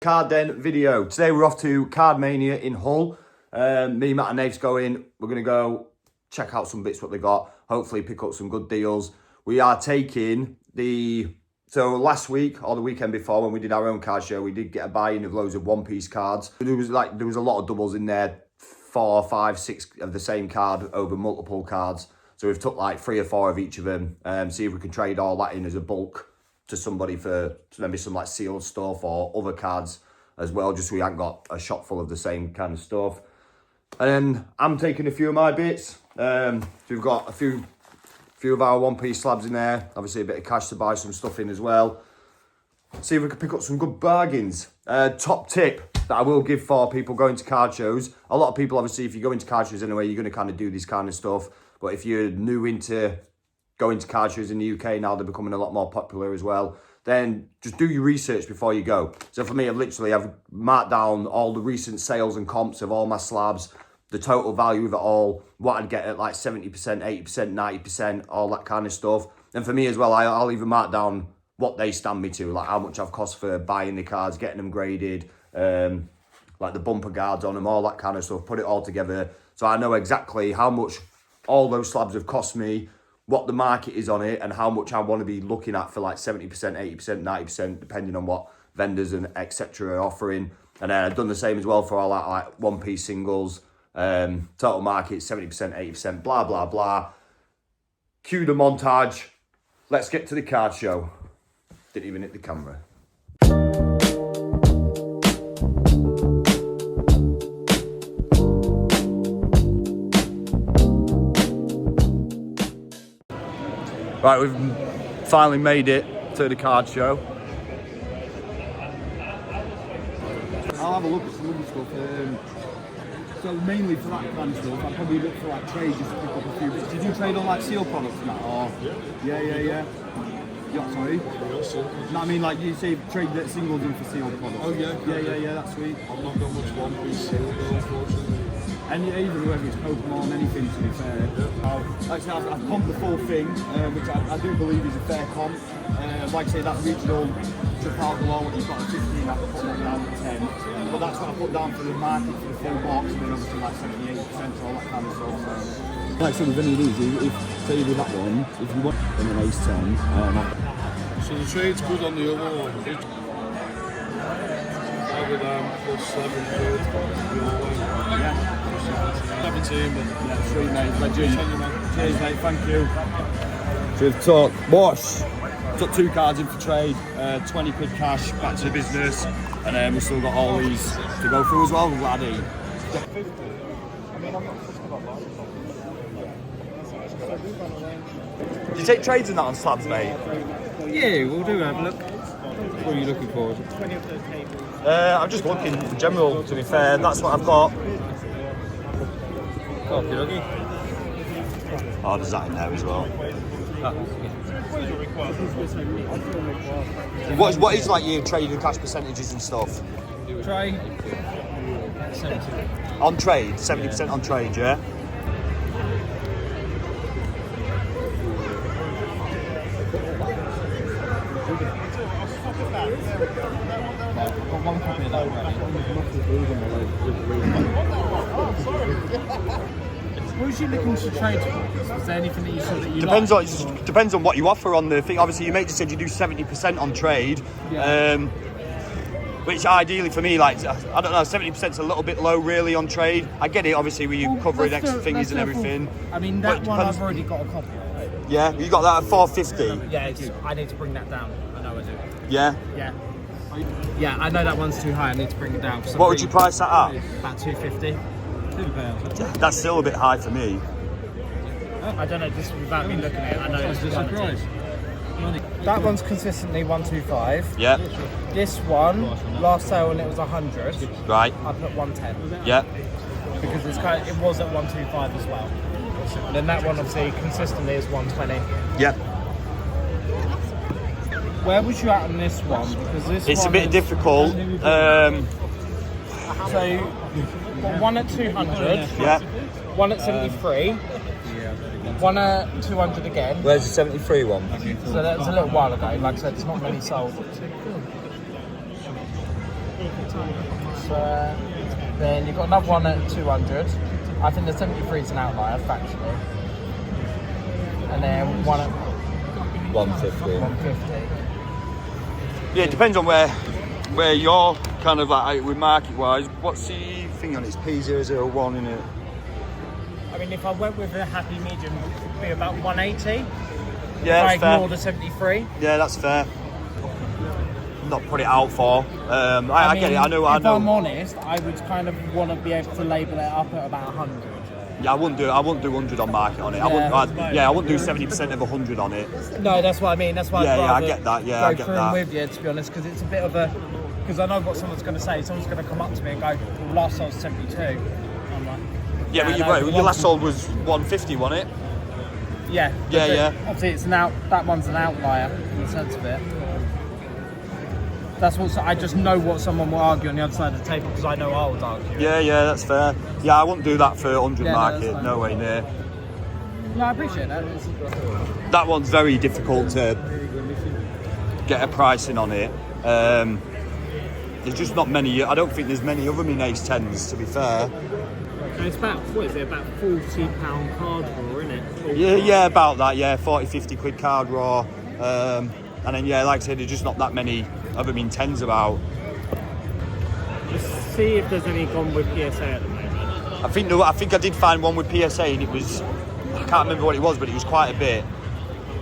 Card Den video. Today we're off to Card Mania in Hull. Me, Matt and Nave's going. We're going to go check out some bits what they got. Hopefully pick up some good deals. We are taking so last week or the weekend before when we did our own card show, we did get a buy-in of loads of one-piece cards. There was a lot of doubles in there, 4, 5, 6 of the same card over multiple cards. So we've took like 3 or 4 of each of them. See if we can trade all that in as a bulk to somebody for maybe some like sealed stuff or other cards as well, just so we haven't got a shop full of the same kind of stuff. And then I'm taking a few of my bits. So we've got a few of our one-piece slabs in there. Obviously a bit of cash to buy some stuff in as well. See if we can pick up some good bargains. Top tip that I will give for people going to card shows. A lot of people, obviously, if you go into card shows anyway, you're going to kind of do this kind of stuff. But if you're new into going to card shows in the UK now, they're becoming a lot more popular as well, then just do your research before you go. So for me, I've marked down all the recent sales and comps of all my slabs, the total value of it all, what I'd get at like 70%, 80%, 90%, all that kind of stuff. And for me as well, I'll even mark down what they stand me to, like how much I've cost for buying the cards, getting them graded, like the bumper guards on them, all that kind of stuff, put it all together. So I know exactly how much all those slabs have cost me, what the market is on it, and how much I want to be looking at for like 70%, 80%, 90%, depending on what vendors and etc. are offering. And then I've done the same as well for all that like one-piece singles, total market 70%, 80%, blah, blah, blah. Cue the montage. Let's get to the card show. Didn't even hit the camera. Right, we've finally made it to the card show. I'll have a look at some other stuff. So mainly for that kind of stuff, I'd probably look for like trade just to pick up a few bits. Did you trade on like seal products and that? Or? Yeah. Yeah, sorry? No, I mean like you say trade that singles in for sealed products. Oh yeah. Yeah, that's sweet. I've not got much one piece sealed though, unfortunately. And even whether it's Pokémon, anything to be fair. Like I said, I've comped the full thing, which I do believe is a fair comp. Like I say, that regional Trafalgar Law, what you've got a 15, I put that down to 10. But that's what I put down for the market for the full box, and then obviously like 78% or all that kind of stuff. So. Like so with any of these, if say with that one, if you want an ace 10, so the trade's good on the other one. Plus 7 quid. yeah. 17, but Yeah, sweet mate, legend. Cheers mate, thank you. So we've took 2 cards in for trade, 20 quid cash back to the business, and then we've still got all these to go through as well, laddie. Did you take trades in that on slabs, mate? Yeah, we'll do have a look. What are you looking for? I'm just looking in general, to be fair. That's what I've got. Oh, there's that in there as well. What is like your trade and cash percentages and stuff? Trade 70. On trade, 70% on trade, yeah? I've got one copy of that already. What was you looking to trade for? Is there anything that you saw that you Depends on what you offer on the thing. Obviously, your mate just said you do 70% on trade. Yeah. Which ideally for me, like, I don't know, 70%'s a little bit low really on trade. I get it, obviously, where you covering extra thingies and everything. I mean, that one I've already got a copy of. Yeah, you got that at 450. Yeah, I need to bring that down. I know I do. Yeah? Yeah. Yeah, I know that one's too high. I need to bring it down. What would you price that at? About 250. £2. That's still a bit high for me. I don't know, just without me looking at it, I know it's a surprise. That one's consistently 125. Yeah. This one, last sale when it was 100. Right. I put 110. Yeah. Because it was at 125 as well. And then that one obviously consistently is 120. Yeah. Where was you at on this one? Because it's a bit difficult. So, one at 200. Yeah. One at 73. One at 200 again. Where's the 73 one? So that was a little while ago. Like I said, it's not many sold. So, then you've got another one at 200. I think the 73 is an outlier, factually. And then one at 150. 150. Yeah, it depends on where you're kind of like with market wise. What's the thing on it? It's P001 in it. I mean, if I went with a happy medium, it would be about 180. Yeah, if I that's ignore fair. the 73. Yeah, that's fair. Not put it out for. I get it. I know. If I'm honest, I would kind of want to be able to label it up at about 100. Yeah, I wouldn't do 100 on market on it. I wouldn't do 70% of 100 on it. No, that's what I mean. That's why Yeah, I'd yeah, I rather get that. Yeah, go I get through that. with you, to be honest, because it's a bit of a... Because I know what someone's going to say. Someone's going to come up to me and go, well, last sold 72. I'm like... Yeah, but your last sold was 150, wasn't it? Yeah. Yeah, but yeah. Obviously, that one's an outlier in the sense of it. That's what I just know what someone will argue on the other side of the table because I know I would argue. Yeah, that's fair. Yeah, I wouldn't do that for 100 Yeah, no, market. that's fine. No way near. No, I appreciate that. That one's very difficult to get a pricing on it. There's just not many. I don't think there's many other min ace 10s, to be fair. And it's about, what is it, about £40 card draw, isn't it? Yeah, about that. Yeah, 40-50 quid card raw. And then like I said, there's just not that many other min 10s about. Let's see if there's any gone with PSA at the moment. I think I did find one with PSA, and it was, I can't remember what it was, but it was quite a bit.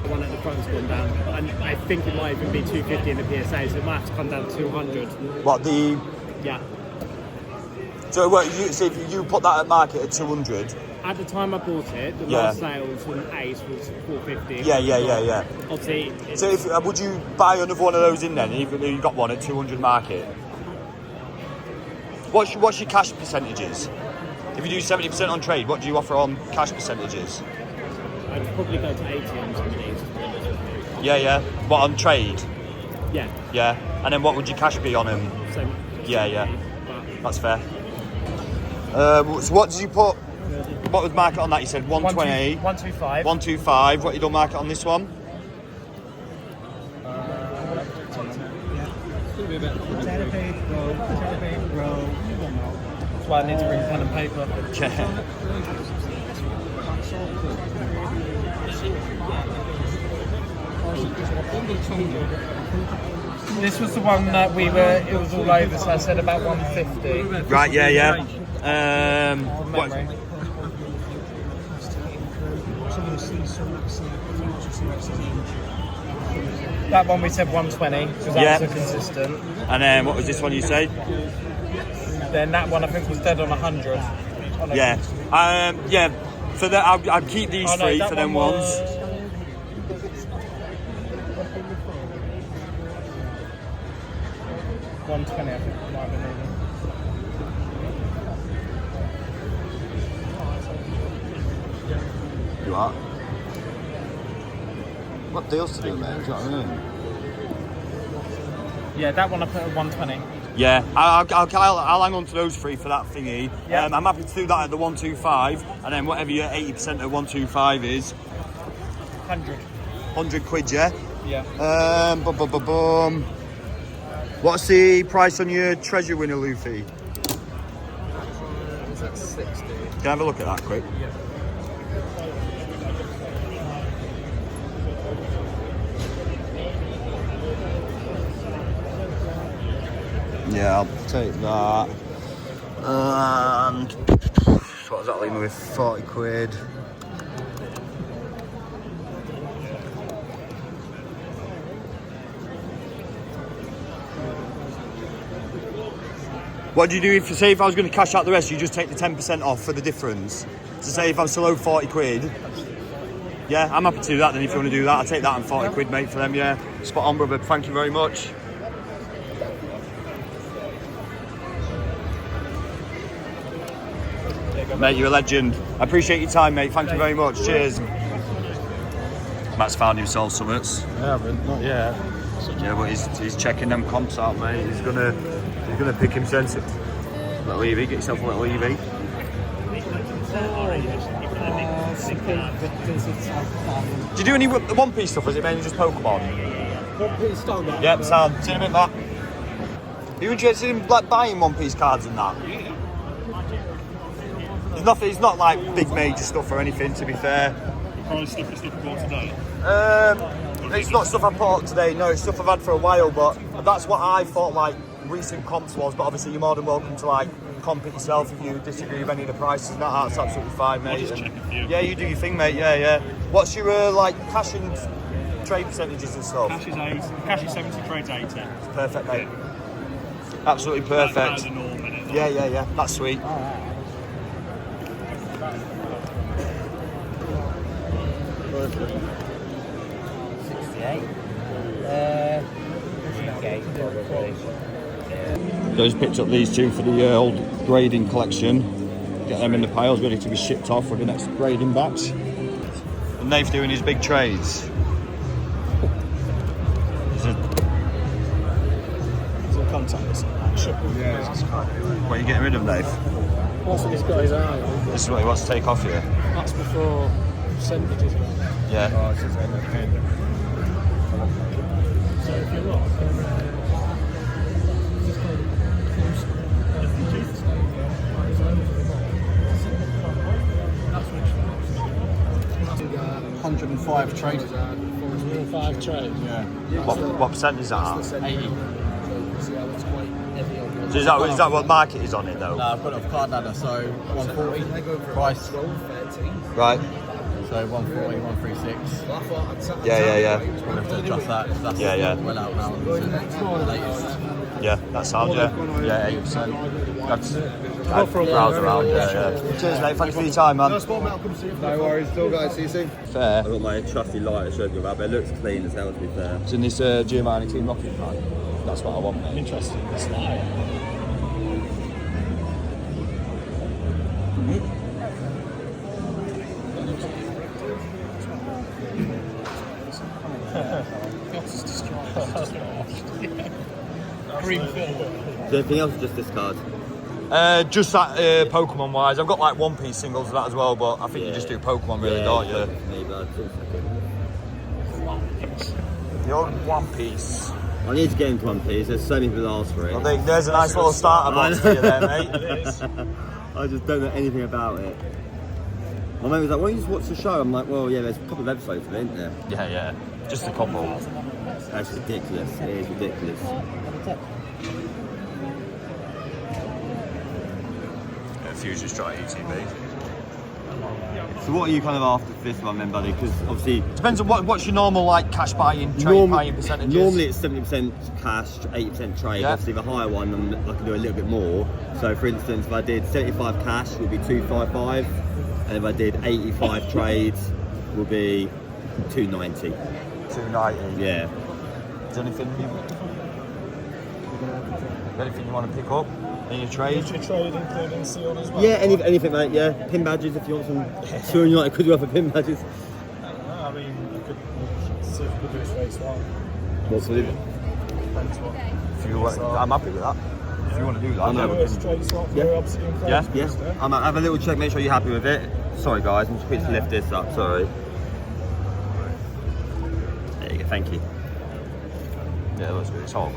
The one at the front's gone down. And I think it might even be 250 in the PSA, so it might have to come down to 200. What the? Yeah. So if you put that at market at 200. At the time I bought it, the last sales from Ace was 450. Yeah. Obviously, So would you buy another one of those in then, even though you got one at 200 market? What's your cash percentages? If you do 70% on trade, what do you offer on cash percentages? I'd probably go to 80 on some of these. Yeah. What on trade? Yeah. Yeah. And then what would your cash be on them? So, Yeah. That's fair. So what did you put? What was market on that? You said 120. 125. 125. What you done market on this one? That's why I need to bring pen and paper. Yeah. This was the one that it was all over, so I said about 150. Right. Yeah. What? Memory. That one we said 120 because that was a consistent. And then what was this one you said? Then that one I think was dead on 100. Yeah. For that, I'll keep these three for them ones. 120, I think it might have been even. You are. What deals to do, mate? Do you know what I mean? Yeah, that one I put at 120. Yeah, I'll hang on to those three for that thingy. Yeah. I'm happy to do that at the 125, and then whatever your 80% of 125 is. 100 quid, yeah? Yeah. What's the price on your treasure winner, Luffy? Is that 60? Can I have a look at that quick? Yeah, I'll take that. And what does that leave me with? 40 quid. What do you do if I was going to cash out the rest, you just take the 10% off for the difference? So say if I'm still owed 40 quid. Yeah, I'm happy to do that then if you want to do that. I'll take that and 40 quid, mate, for them, yeah. Spot on, brother. Thank you very much. Mate, you're a legend. I appreciate your time, mate. Thank you very much. Cheers. Matt's found himself summits. Yeah, but not yet. Yeah, but he's checking them comps out, mate. He's gonna pick him sensitive. Little Evie, get yourself a little Evie. Do you do any One Piece stuff, or is it mainly just Pokemon? What piece done that? Yep, sound. See you in a bit, Matt. Are you interested in like buying One Piece cards and that? Yeah. There's nothing. It's not like big major stuff or anything. To be fair, Probably stuff you bought today. it's not stuff I bought today. No, it's stuff I've had for a while. But that's what I thought like recent comps was. But obviously, you're more than welcome to like comp it yourself if you disagree with any of the prices. And that's absolutely fine, mate. just check a few. Yeah, you do your thing, mate. Yeah, yeah. What's your like cash and trade percentages and stuff? Cash is 8. Cash is 70, trade's 80. Perfect, mate. Absolutely perfect. That's the norm, isn't it? Yeah. That's sweet. So I just picked up these two for the old grading collection. Get them in the piles, ready to be shipped off for the next grading batch. And Nate's doing his big trades. Contacts. What are you getting rid of, Nate? What's he's got his eye? This is what he wants to take off you. That's before percentages. Yeah. So if you look, 105 traders. 5 trades. Yeah. What percent is that at? 80. So is that what market is on it though? No, I've got it off card ladder, so 140 price. Right. So 140, 136. Yeah. We'll have to adjust that. 'Cause that's Yeah. well out now. So the latest. Yeah, that sounds, yeah. Yeah, 8%. That's browse around, yeah. Cheers, mate. Thanks for your time, man. No worries, still guys. See you soon. Fair. I've got my trusty light I showed you about, but it looks clean as hell to be fair. It's in this Giovanni Team Rocket pack. That's what I want. I'm interested in this light. Green film. Is there anything else or just this card? Just that Pokemon wise. I've got like One Piece singles of that as well, but I think you just do Pokemon really, don't you? Me, but The old One Piece. I need to get into One Piece. There's so many people ask for it. I think there's a nice little starter box for you there, mate. I just don't know anything about it. My mate was like, "Why don't you just watch the show?" I'm like, "Well, yeah, there's a couple of episodes of it, isn't there?" Yeah. Just a couple. That's ridiculous. It is ridiculous. Fuse just try ETB. So what are you kind of after for this one then, buddy? Because obviously... Depends on what's your normal like cash buying, trade buying percentages. Normally it's 70% cash, 80% trade. Yeah. Obviously the higher one, I can do a little bit more. So for instance, if I did 75 cash, it would be 255. And if I did 85 trades, it would be 290. 290. Yeah. Is there anything you want to pick up in your trade? Is your trade including sealed as well? Yeah, anything, mate. Yeah, pin badges if you want some. Sure, you like could do for pin badges. I mean, you could see if you could do it face one. What's with it? Depends what. If you want, I'm happy with that. If you want to do that, I know. we can- Straight swap for Yeah. Obsidian Cloud. Yeah. Yes. I'm have a little check. Make sure you're happy with it. Sorry, guys. I'm just quick to lift this up. Sorry. There you go. Thank you. Yeah, looks good. It's hot.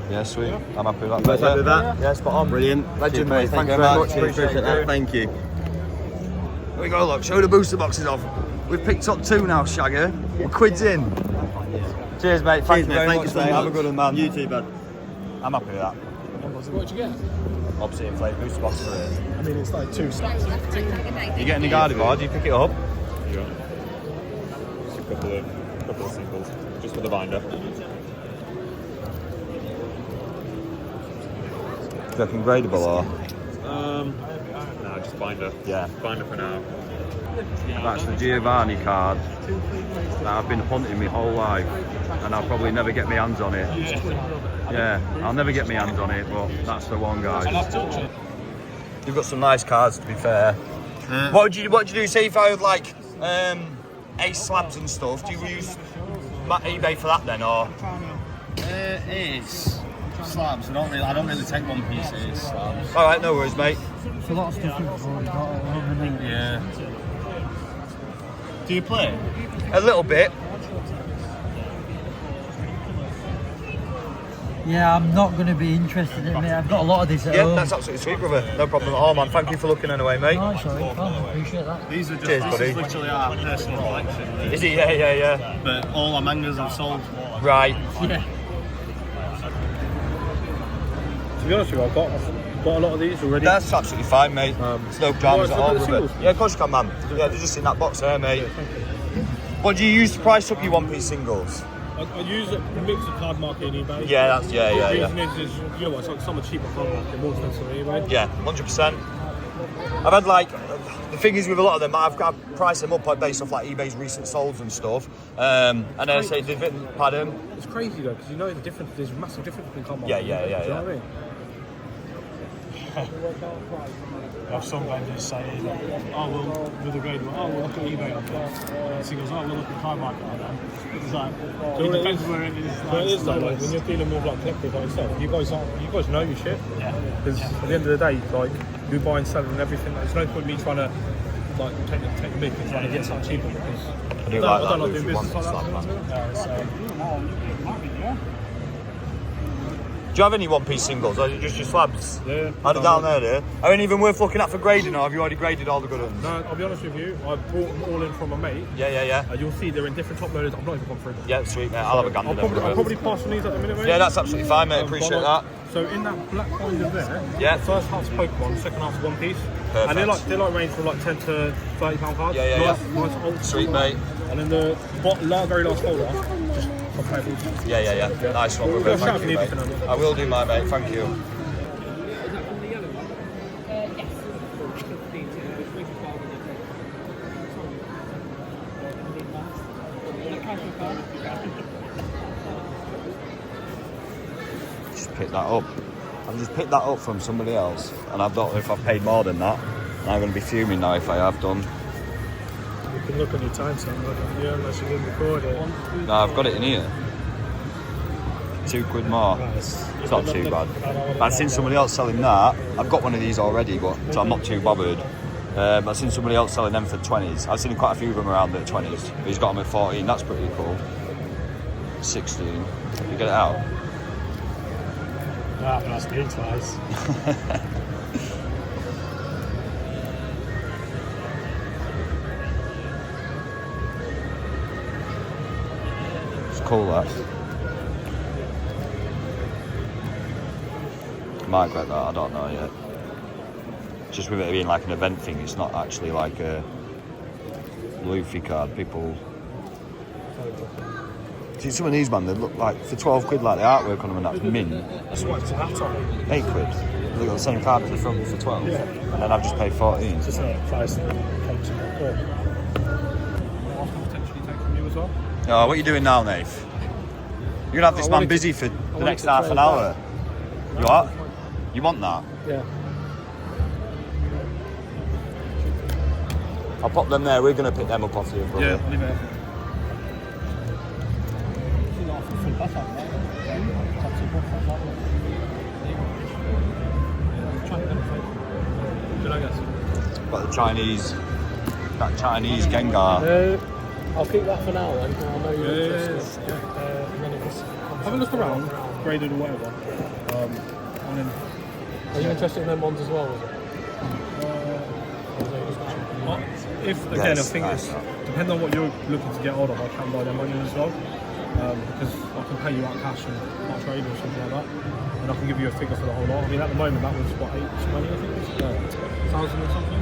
Yeah, sweet. I'm happy with that. Guys happy with that? Yeah, spot on. Brilliant. Legend, Cheers, mate. Thank Thank you you very much. Cheers, appreciate that. Thank you. Here we go, look. Show the booster boxes off. We've picked up 2 now, Shagger. We're quids in. Cheers, mate. Thank you very much, mate. Have a good one, man. You too, bud. I'm happy with that. What'd you get? Obsidian Flame booster box for it. I mean, it's like 2 stacks. You getting the Gardevoir? Do you pick it up? Yeah. Just a couple of singles, just for the binder. Do you reckon gradable or? No, just binder. Yeah. Binder for now. That's the Giovanni card that I've been hunting my whole life, and I'll probably never get my hands on it. Yeah, I'll never get my hands on it, but that's the one, guys. You've got some nice cards, to be fair. What would you do? Say if I had like ace slabs and stuff, do you use eBay for that then, or? It's slabs. I don't really take One Piece slabs. All right, no worries, mate. It's a lot of stuff you've already got. Yeah. Do you play? A little bit. Yeah, I'm not going to be interested in it. I've got a lot of this at Yeah, home. that's absolutely sweet, brother. No problem at all, man. Thank you for looking anyway, mate. No, sorry. I appreciate that. These are just Cheers, this buddy. is literally our personal collection. Is he? Yeah. But all our mangas I've sold. Right. Yeah. To be honest with you, I've got a lot of these already. That's absolutely fine, mate. There's no dramas at all, look at the brother. singles. Yeah, of course you can, man. Yeah, they're just in that box there, mate. What do you use to price up your one-piece singles? I use a mix of card market and eBay. Yeah, that's The reason is you know what, it's like some are cheaper card market, more expensive on eBay. Yeah, 100%. I've had like, the thing is with a lot of them, I've priced them up based off like eBay's recent solds and stuff. And then I say, pardon? It's crazy though, because you know the difference, there's a massive difference between card market Yeah. Do you know what I mean? I've some vendors saying, oh, well, with a grade, oh, we'll look at eBay on that. And he goes, oh, we'll look at car market on that. It's like, it depends where it is. But it is though, like when you're dealing with like collectors like yourself, you guys know your shit. Yeah. Because at the end of the day, like you buy and sell and everything. There's no point me trying to like take the mic and trying to get something cheaper because I do like that. I don't like doing business like that. Do you have any one-piece singles, or is it just your slabs? Yeah. Are they down there, dear? Are any of them worth looking at for grading, or have you already graded all the good ones? No, I'll be honest with you. I brought them all in from a mate. Yeah. You'll see they're in different top loaders. I've not even gone through them. Yeah, sweet, mate. I'll have a gander then, I'll brother. probably pass on these at the minute, mate. Yeah, that's absolutely fine, mate. Appreciate that. So in that black binder there, Yeah. the first half's Pokemon, second half's One Piece. Perfect. And they like range from like 10 to £30 cards. Yeah. Nice old Sweet, mate. And then the very last folder, just comparable. Yeah. Nice one, brother. Yeah, shout Thank you, if you need mate. anything, I will do, my mate. Thank you. Just pick that up. I've just picked that up from somebody else, and I don't know if I've paid more than that. And I'm going to be fuming now if I have done. You can look on your time stamp, yeah, unless you didn't record it. No, I've got it in here. £2 more. Nice. It's not too bad. But I've seen somebody else selling that. I've got one of these already, but so I'm not too bothered. I've seen somebody else selling them for 20s. I've seen quite a few of them around at 20s. But he's got them at 14. That's pretty cool. 16. You get it out? Ah, but that's me twice. It's cool, that. Might get that, I don't know yet. Just with it being like an event thing, it's not actually like a Luffy card. People see some of these, man, they look like for 12 quid, like the artwork on them, and that's mint. That's what it's that on. 8 quid. They've got the same card at the front for 12, and then I've just paid 14. Just a price that comes in that door. I can potentially take from you as well. Oh, what are you doing now, Nath? You're gonna have this man busy for the next half an hour. You what? You want that? Yeah. I'll pop them there. We're gonna pick them up off you, brother. Yeah, leave it. Got the Chinese, that Chinese Gengar. I'll keep that for now then. I know you're interested. Have a look around, graded or whatever. And then Are you interested in them ones as well? Was it? if again, Yes, I think nice. it's depending on what you're looking to get hold of, I can buy them on you as well. Because I can pay you out cash and not trade or something like that. And I can give you a figure for the whole lot. I mean, at the moment, that was what, 820, I think it was? 1,000 or something?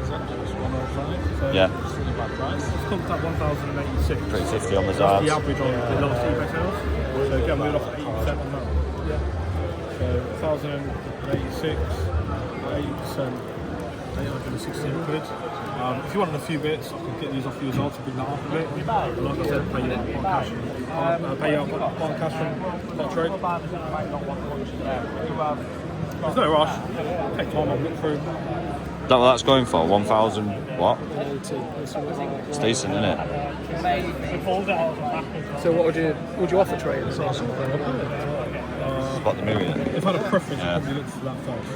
Is that just 105? So Yeah. it's really bad price. It's come to 1,086. 350 on the That's Zards. the average on the last eBay sales. So again, we're off at 80% on that. Yeah. So 1,086, 8%, 816 quid. If you wanted a few bits, I could get these off you as well to bring that up a bit. Like I said, pay you on cash. Pay you on cash from that trade. There's no rush. Take time, I'll look through. That what that's going for? 1,000 what? It's decent, isn't it? So what would you offer trade or something? Spot the movie. If I had a preference, Yeah. I'd probably look for that first.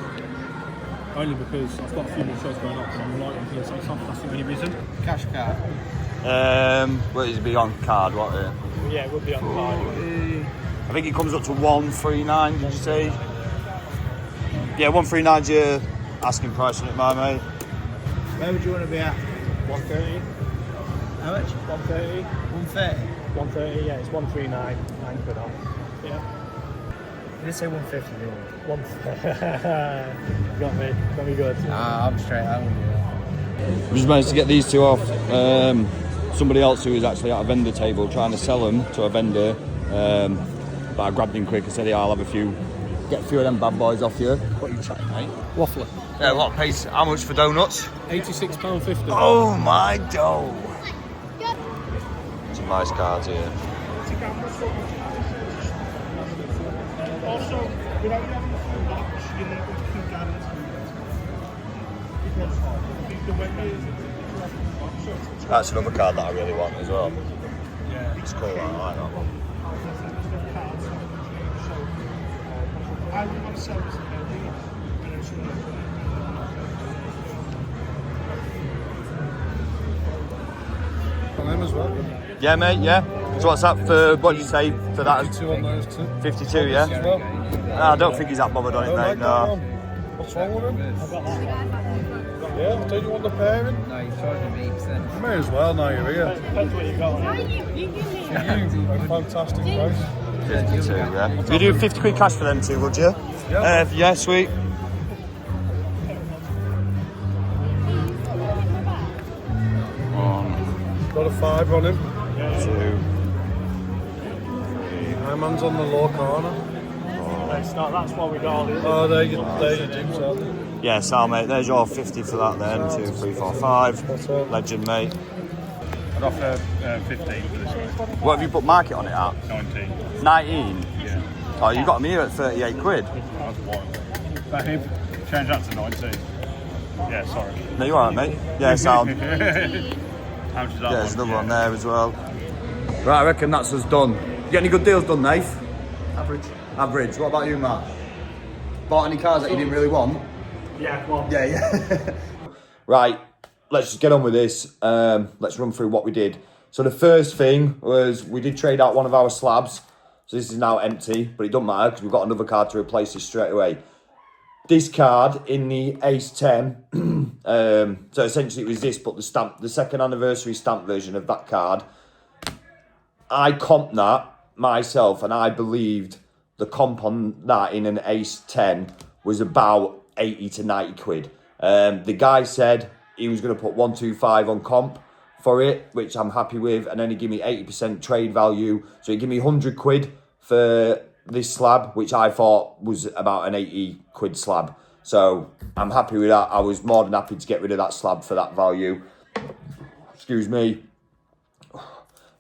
Only because I've got a few more shows going up and I'm relying on PSA stuff. That's the only reason. Cash card. What is it be on card? What? Yeah, it would be on card. I think it comes up to 139, did you say? Yeah, 139's your asking price on it, my mate. Where would you want to be at? 130. How much? 130. 130. 130, yeah, it's 139. 9 quid off. Yeah. You did say 150, didn't you? Got me good. I'm straight home. We just managed to get these two off. Somebody else who was actually at a vendor table trying to sell them to a vendor. But I grabbed him quick and said, yeah, I'll have get a few of them bad boys off you. What are you chatting, mate? Waffler. Yeah, a lot of pace. How much for donuts? £86.50. Oh my dough. Some nice cards here. Also, without having the full box, you can guarantee it. Because the vendor That's another card that I really want as well. yeah. It's cool, I like that one. I would want to sell this On them as well. Yeah, mate, yeah. So what's that for, what did you say for that? 52 on those two. 52, yeah? As well. No, I don't think he's that bothered on it, mate, no. What's wrong with him? Yeah, don't you want the pairing? No, you're charging me 8%. You may as well now you're here. Depends what you got on it. A fantastic price. 52, yeah. You do 50 quid cash for them two, would you? Yeah. Yeah, sweet. Got a 5 on him. 2. My man's on the low corner. That's what we got all these. Oh, there you do, so. Yeah, Sal, mate, there's your 50 for that then. 2, 3, 4, 5. Legend, mate. I'd offer 15 for this one. What have you put market on it at? 19. 19? Yeah. Oh, you got them here at 38 quid. That's one. That him? Change that to 19. Yeah, sorry. No, you alright, mate? Yeah, sound. How much is that Yeah, there's one? another one there as well. Right, I reckon that's us done. You get any good deals done, Nath? Average. Average. What about you, Matt? Bought any cars that you didn't really want? Yeah, come on. Yeah. Right, let's just get on with this. Let's run through what we did. So the first thing was we did trade out one of our slabs. So this is now empty, but it doesn't matter because we've got another card to replace this straight away. This card in the Ace 10, so essentially it was this, but the second anniversary stamp version of that card. I comped that myself, and I believed the comp on that in an Ace 10 was about 80 to 90 quid. The guy said he was going to put 125 on comp for it, which I'm happy with, and then he gave me 80% trade value. So he gave me 100 quid for this slab, which I thought was about an 80 quid slab. So I'm happy with that. I was more than happy to get rid of that slab for that value. Excuse me.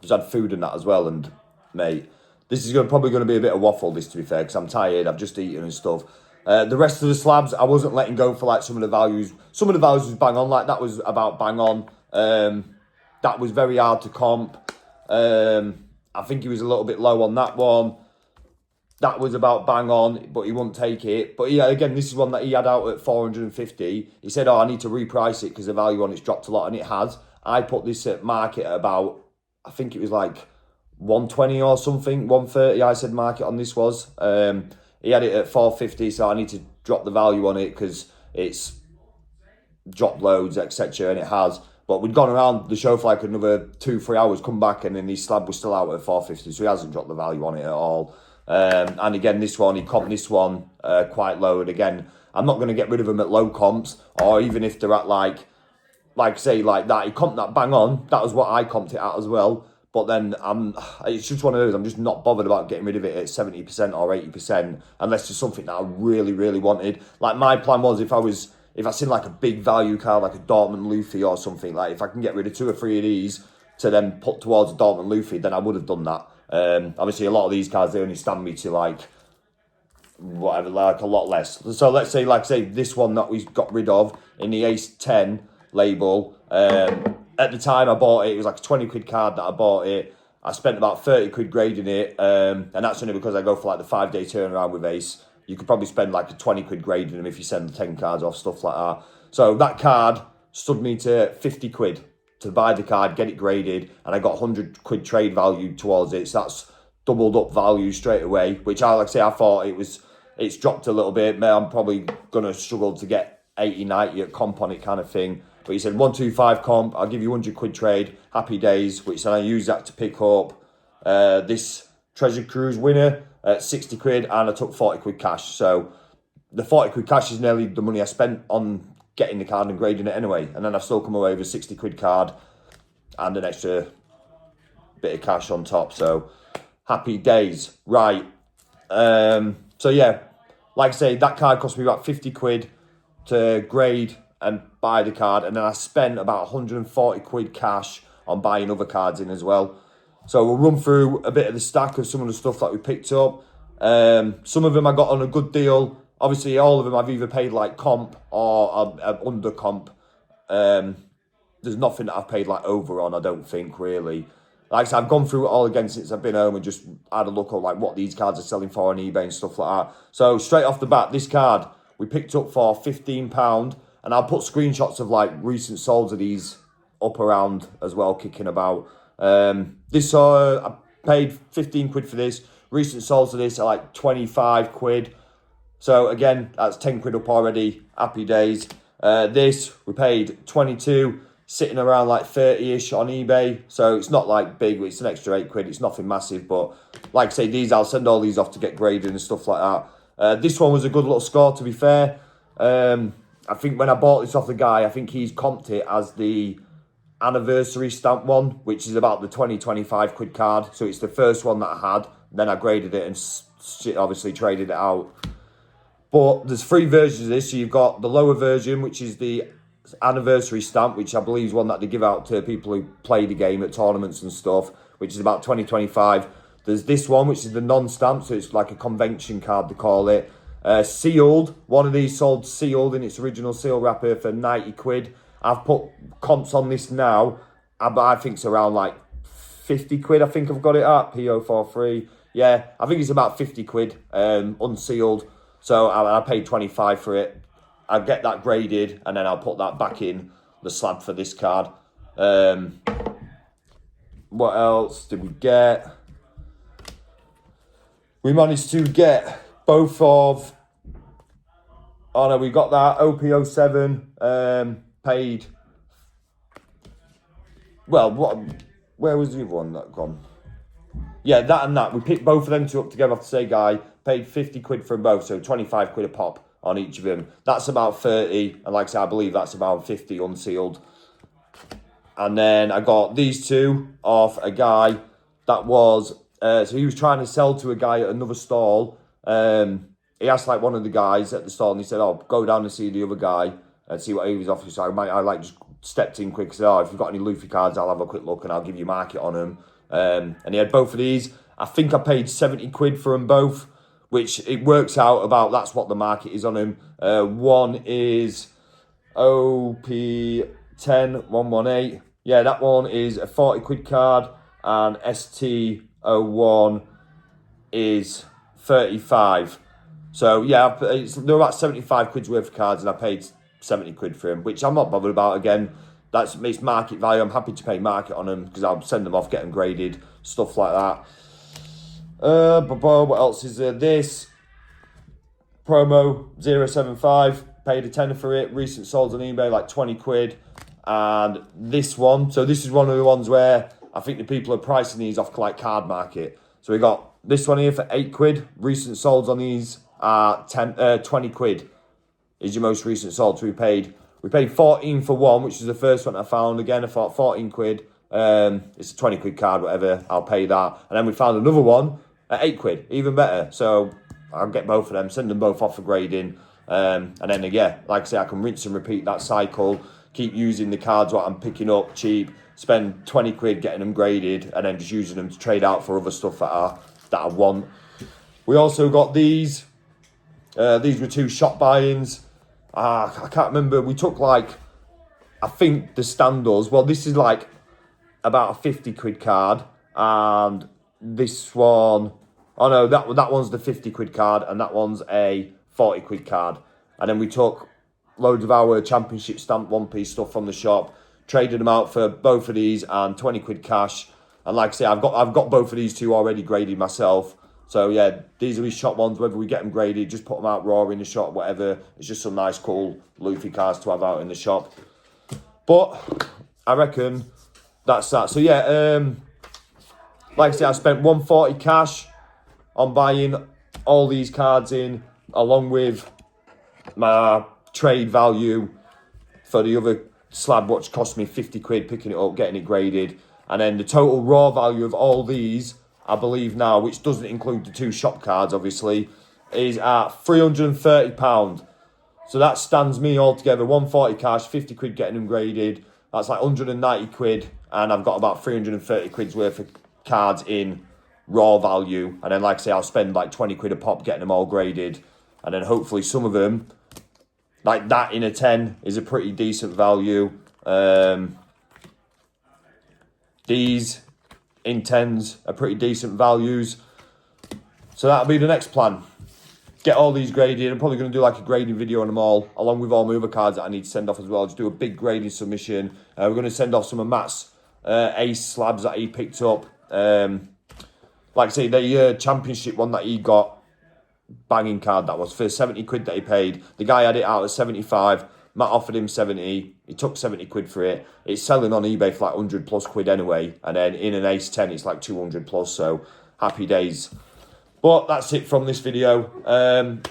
Just had food and that as well, and mate, this is probably going to be a bit of waffle, this, to be fair, because I'm tired, I've just eaten and stuff. The rest of the slabs, I wasn't letting go for like some of the values. Some of the values was bang on, like that was about bang on. That was very hard to comp. I think he was a little bit low on that one. That was about bang on, but he wouldn't take it. But yeah, again, this is one that he had out at 450. He said, oh, I need to reprice it because the value on it's dropped a lot, and it has. I put this at market at about, I think it was like 120 or something, 130 I said market on this was. He had it at 450, so I need to drop the value on it because it's dropped loads, etc. And it has. But we'd gone around the show for like another 2-3 hours, come back, and then his slab was still out at 450, so he hasn't dropped the value on it at all. And again, this one, he comped this one quite low. And again, I'm not going to get rid of them at low comps, or even if they're at like say like that. He comped that bang on. That was what I comped it at as well. But then it's just one of those, I'm just not bothered about getting rid of it at 70% or 80% unless it's something that I really, really wanted. Like my plan was if I seen like a big value card, like a Dortmund Luffy or something, like if I can get rid of 2 or 3 of these to then put towards a Dortmund Luffy, then I would have done that. Obviously a lot of these cards, they only stand me to like, whatever, like a lot less. So let's say, like say this one that we got rid of in the Ace 10 label, at the time I bought it was like a 20 quid card that I bought it. I spent about 30 quid grading it, and that's only because I go for like the 5-day turnaround with Ace. You could probably spend like a 20 quid grading them if you send 10 cards off, stuff like that. So that card stood me to 50 quid to buy the card, get it graded, and I got 100 quid trade value towards it. So doubled up value straight away, which like I say, I thought it's dropped a little bit. I'm probably going to struggle to get 80, 90 at comp on it kind of thing. But he said 125 comp, I'll give you 100 quid trade, happy days, which then I used that to pick up this Treasure Cruise winner at 60 quid, and I took 40 quid cash. So the 40 quid cash is nearly the money I spent on getting the card and grading it anyway. And then I've still come away with a 60 quid card and an extra bit of cash on top. So happy days. Right. So yeah, like I say, that card cost me about 50 quid to grade and buy the card. And then I spent about 140 quid cash on buying other cards in as well. So we'll run through a bit of the stack of some of the stuff that we picked up. Some of them I got on a good deal. Obviously, all of them I've either paid like comp or under comp. There's nothing that I've paid like over on, I don't think, really. Like I said, I've gone through it all again since I've been home and just had a look at like what these cards are selling for on eBay and stuff like that. So straight off the bat, this card we picked up for £15, and I'll put screenshots of like recent solds of these up around as well, kicking about. I paid 15 quid for this. Recent solds of this are like 25 quid. So again, that's 10 quid up already. Happy days. This we paid 22, sitting around like 30-ish on eBay. So it's not like big, it's an extra 8 quid. It's nothing massive, but like I say, these I'll send all these off to get graded and stuff like that. This one was a good little score, to be fair. I think when I bought this off the guy, I think he's comped it as the anniversary stamp one, which is about the 25 quid card. So it's the first one that I had. Then I graded it and obviously traded it out. But there's 3 versions of this. So you've got the lower version, which is the anniversary stamp, which I believe is one that they give out to people who play the game at tournaments and stuff, which is about 20-25. There's this one, which is the non-stamp, so it's like a convention card, they call it. Sealed. One of these sold sealed in its original seal wrapper for 90 quid. I've put comps on this now, but I think it's around like 50 quid. I think I've got it at PO43. Yeah, I think it's about 50 quid unsealed. So I paid 25 for it. I'll get that graded and then I'll put that back in the slab for this card. What else did we get? We managed to get both of... Oh no, we got that OP07 paid... Well, where was the other one that gone? Yeah, that and that. We picked both of them two up together off the same guy. Paid 50 quid for them both, so 25 quid a pop on each of them. That's about 30, and like I said, I believe that's about 50 unsealed. And then I got these two off a guy that was... so he was trying to sell to a guy at another stall. He asked like one of the guys at the stall, and he said, "Oh, go down and see the other guy and see what he was offering." So I like just stepped in quick and said, "Oh, if you've got any Luffy cards, I'll have a quick look and I'll give you market on them." And he had both of these. I think I paid 70 quid for them both, which it works out about, that's what the market is on them. One is OP10118. Yeah, that one is a 40 quid card, and ST01 is 35. So yeah, they're about 75 quid's worth of cards, and I paid 70 quid for them, which I'm not bothered about. Again, that's it's market value. I'm happy to pay market on them because I'll send them off, get them graded, stuff like that. What else is there? This promo 075, paid a tenner for it. Recent solds on eBay like 20 quid. And this one, so this is one of the ones where I think the people are pricing these off like Card Market. So we got this one here for 8 quid. Recent solds on these are 20 quid is your most recent sold. So we paid 14 for one, which is the first one I found. Again, I thought 14 quid. It's a 20 quid card, whatever. I'll pay that. And then we found another one at 8 quid, even better. So I'll get both of them, send them both off for grading. And then, yeah, like I say, I can rinse and repeat that cycle. Keep using the cards what I'm picking up cheap. Spend 20 quid getting them graded, and then just using them to trade out for other stuff that I want. We also got these. These were 2 shop buy-ins. I can't remember. We took like, I think the standards. Well, this is like about a 50 quid card, and this one, oh no, that one's the 50 quid card, and that one's a 40 quid card. And then we took loads of our championship stamp one piece stuff from the shop, traded them out for both of these and 20 quid cash. And like I say, I've got both of these two already graded myself. So yeah, these are his shop ones. Whether we get them graded, just put them out raw in the shop, whatever. It's just some nice, cool Luffy cards to have out in the shop. But I reckon that's that. So yeah, like I say, I spent 140 cash on buying all these cards in, along with my trade value for the other slab, which cost me 50 quid picking it up, getting it graded. And then the total raw value of all these, I believe now, which doesn't include the 2 shop cards, obviously, is at £330. So that stands me altogether, 140 cash, 50 quid getting them graded. That's like 190 quid, and I've got about 330 quid's worth of cards in raw value. And then, like I say, I'll spend like 20 quid a pop getting them all graded. And then hopefully some of them, like that in a 10, is a pretty decent value. These in 10s are pretty decent values. So that'll be the next plan. Get all these graded. I'm probably going to do like a grading video on them all, along with all my other cards that I need to send off as well. Just do a big grading submission. We're going to send off some of Matt's ace slabs that he picked up. Like I say, the championship one that he got, banging card that was, for 70 quid that he paid. The guy had it out at 75. Matt offered him 70. He took 70 quid for it. It's selling on eBay for like 100 plus quid anyway. And then in an ace 10, it's like 200 plus. So happy days. But that's it from this video.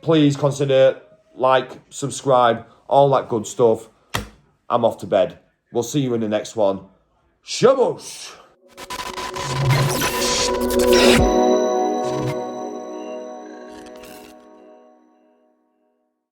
Please consider like, subscribe, all that good stuff. I'm off to bed. We'll see you in the next one. Shabosh!